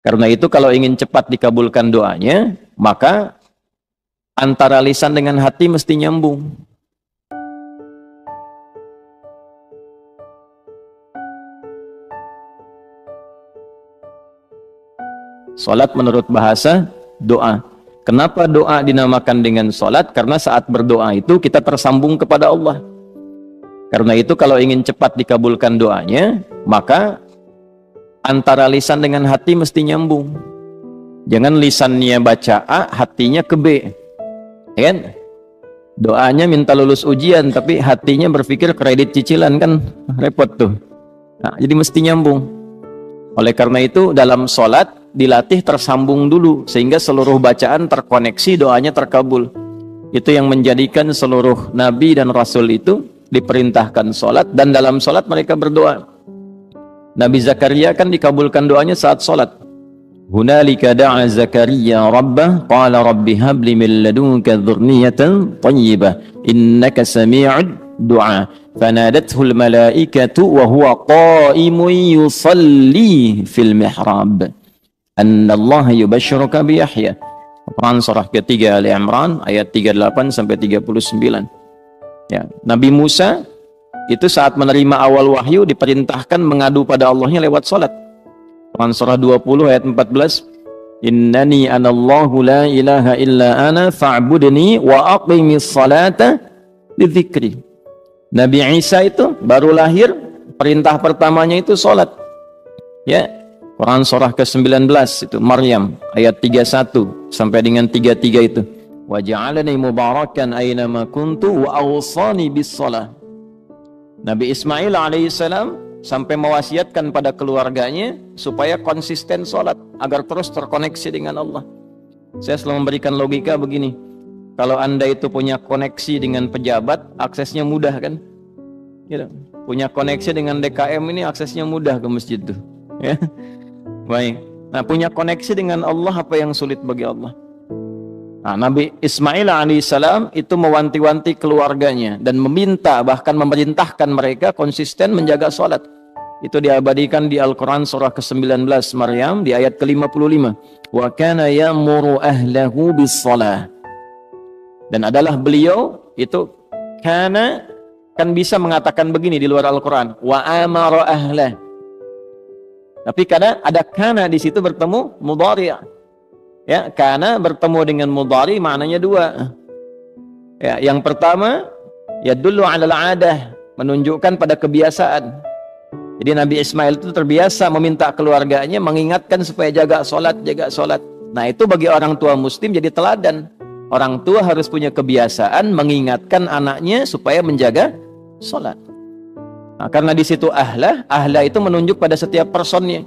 Karena itu kalau ingin cepat dikabulkan doanya, maka antara lisan dengan hati mesti nyambung. Salat menurut bahasa doa. Kenapa doa dinamakan dengan salat? Karena saat berdoa itu kita tersambung kepada Allah. Karena itu kalau ingin cepat dikabulkan doanya, maka antara lisan dengan hati mesti nyambung. Jangan lisannya baca A, hatinya ke B. Ya kan? Doanya minta lulus ujian, tapi hatinya berpikir kredit cicilan, kan repot tuh. Nah, jadi mesti nyambung. Oleh karena itu dalam sholat dilatih tersambung dulu, sehingga seluruh bacaan terkoneksi, doanya terkabul. Itu yang menjadikan seluruh nabi dan rasul itu diperintahkan sholat, dan dalam sholat mereka berdoa. Nabi Zakaria kan dikabulkan doanya saat sholat. Hunalika da'a Zakaria rabbah qala rabbi habli min ladunka dzurriyyatan thayyibah innaka sami'ud du'a fanadathu al-malaikatu wa huwa qa'imun yusalli fil mihrab anna Allah yubashshiruka bi Yahya. Quran surah ketiga Ali Imran ayat 38 sampai 39. Ya, Nabi Musa itu saat menerima awal wahyu diperintahkan mengadu pada Allahnya lewat salat. Quran surah 20 ayat 14. Innani anallahu la ilaha illa ana fa'budni wa aqimis salata lidzikri. Nabi Isa itu baru lahir, perintah pertamanya itu salat. Ya, Quran surah ke-19 itu Maryam ayat 31 sampai dengan 33 itu. Wa ja'alani mubarakan aina ma kuntu wa awsani bis shalah. Nabi Ismail alaihissalam sampai mewasiatkan pada keluarganya supaya konsisten sholat agar terus terkoneksi dengan Allah. Saya selalu memberikan logika begini, kalau Anda itu punya koneksi dengan pejabat, aksesnya mudah kan? Gitu. Punya koneksi dengan DKM ini aksesnya mudah ke masjid tuh. Ya. Baik. Nah, punya koneksi dengan Allah apa yang sulit bagi Allah? Nah, Nabi Ismail alaihissalam itu mewanti-wanti keluarganya dan meminta, bahkan memerintahkan mereka konsisten menjaga sholat. Itu diabadikan di Al-Quran surah ke-19 Maryam di ayat ke-55. Wa kana ya'muru ahlahu bis-shalah. Dan adalah beliau itu kana kan bisa mengatakan begini di luar Al-Quran, wa amara ahlah. Tapi kadang ada kana di situ bertemu mudhari'. Ya, karena bertemu dengan mudhari maknanya dua. Ya, yang pertama yadullu 'alal 'adah, menunjukkan pada kebiasaan. Jadi Nabi Ismail itu terbiasa meminta keluarganya mengingatkan supaya jaga sholat, jaga sholat. Nah, itu bagi orang tua muslim jadi teladan. Orang tua harus punya kebiasaan mengingatkan anaknya supaya menjaga sholat. Nah, karena di situ ahlah itu menunjuk pada setiap personnya.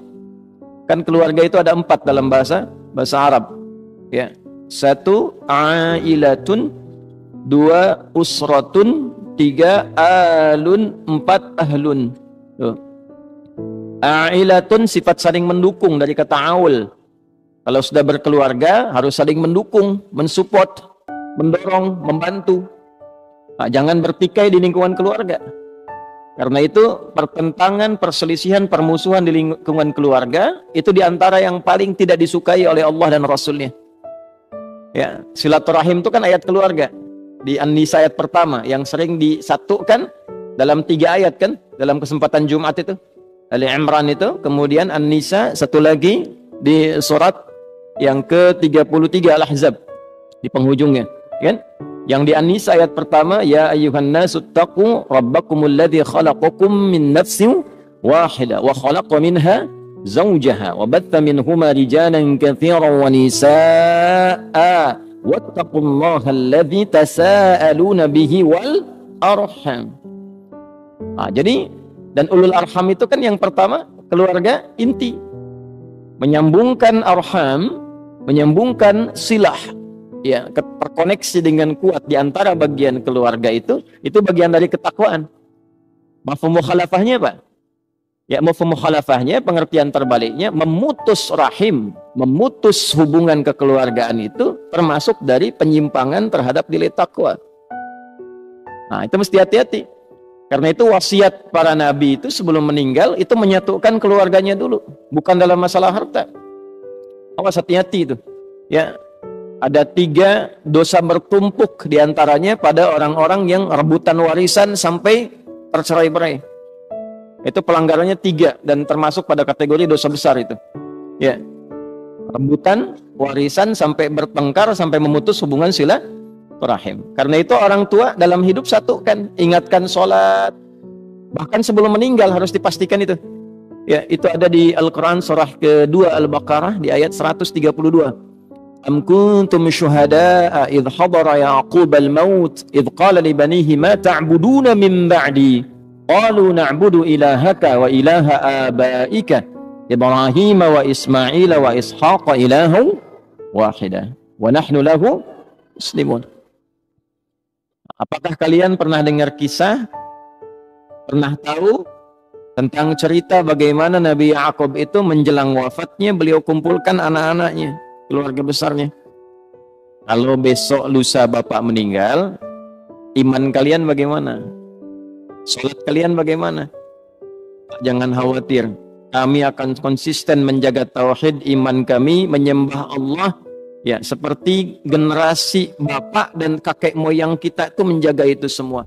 Kan keluarga itu ada 4 dalam bahasa Arab. Ya. 1 ailatun, 2 usratun, 3 alun, 4 ahlun. Tuh. Ailatun sifat saling mendukung dari kata aul. Kalau sudah berkeluarga harus saling mendukung, mensupport, mendorong, membantu. Nah, jangan bertikai di lingkungan keluarga. Karena itu pertentangan, perselisihan, permusuhan di lingkungan keluarga itu diantara yang paling tidak disukai oleh Allah dan Rasulnya. Ya, silaturahim itu kan ayat keluarga di An-Nisa ayat pertama yang sering disatukan dalam 3 ayat kan dalam kesempatan Jumat itu. Ali Imran itu, kemudian An-Nisa, satu lagi di surat yang ke-33 Al-Ahzab di penghujungnya, kan? Yang di An-Nisa ayat pertama, ya ayyuhan nasu taqu rabbakumul ladzi khalaqakum min nafsin wahidah wa khalaqa minha zawjaha wa batta minhuma rijalan katsiran wa nisaa wattaqullaha alladzi tasaaluna bihi wal arham. Nah, jadi dan ulul arham itu kan yang pertama keluarga inti, menyambungkan arham, menyambungkan silah. Ya, terkoneksi dengan kuat di antara bagian keluarga itu bagian dari ketakwaan. Mafhum mukhalafahnya Pak? Ya, mafhum mukhalafahnya, pengertian terbaliknya, memutus rahim, memutus hubungan kekeluargaan itu termasuk dari penyimpangan terhadap nilai takwa. Nah, itu mesti hati-hati. Karena itu wasiat para nabi itu sebelum meninggal itu menyatukan keluarganya dulu, bukan dalam masalah harta. Awas, hati-hati itu. Ya, ada 3 dosa bertumpuk diantaranya pada orang-orang yang rebutan warisan sampai tercerai-berai. Itu pelanggarannya 3 dan termasuk pada kategori dosa besar itu. Ya, rebutan warisan sampai bertengkar sampai memutus hubungan silaturahim. Karena itu orang tua dalam hidup satukan, ingatkan sholat, bahkan sebelum meninggal harus dipastikan itu. Ya, itu ada di Al-Quran surah kedua Al-Baqarah di ayat 132. Am kuntum syuhada'a idh hadara Ya'qub al-maut idh qala li banihi ma ta'buduna min ba'di qalu na'budu ilahaka wa ilaha abaika Ibrahim wa Ismail wa Ishaq ilahu wahida wa nahnu lahu muslimun. Apakah kalian pernah dengar kisah, pernah tahu tentang cerita bagaimana Nabi Ya'qub itu menjelang wafatnya beliau kumpulkan anak-anaknya, keluarga besarnya. Kalau besok lusa bapak meninggal, iman kalian bagaimana? Salat kalian bagaimana? Jangan khawatir, kami akan konsisten menjaga tauhid, iman kami menyembah Allah ya seperti generasi bapak dan kakek moyang kita itu menjaga itu semua.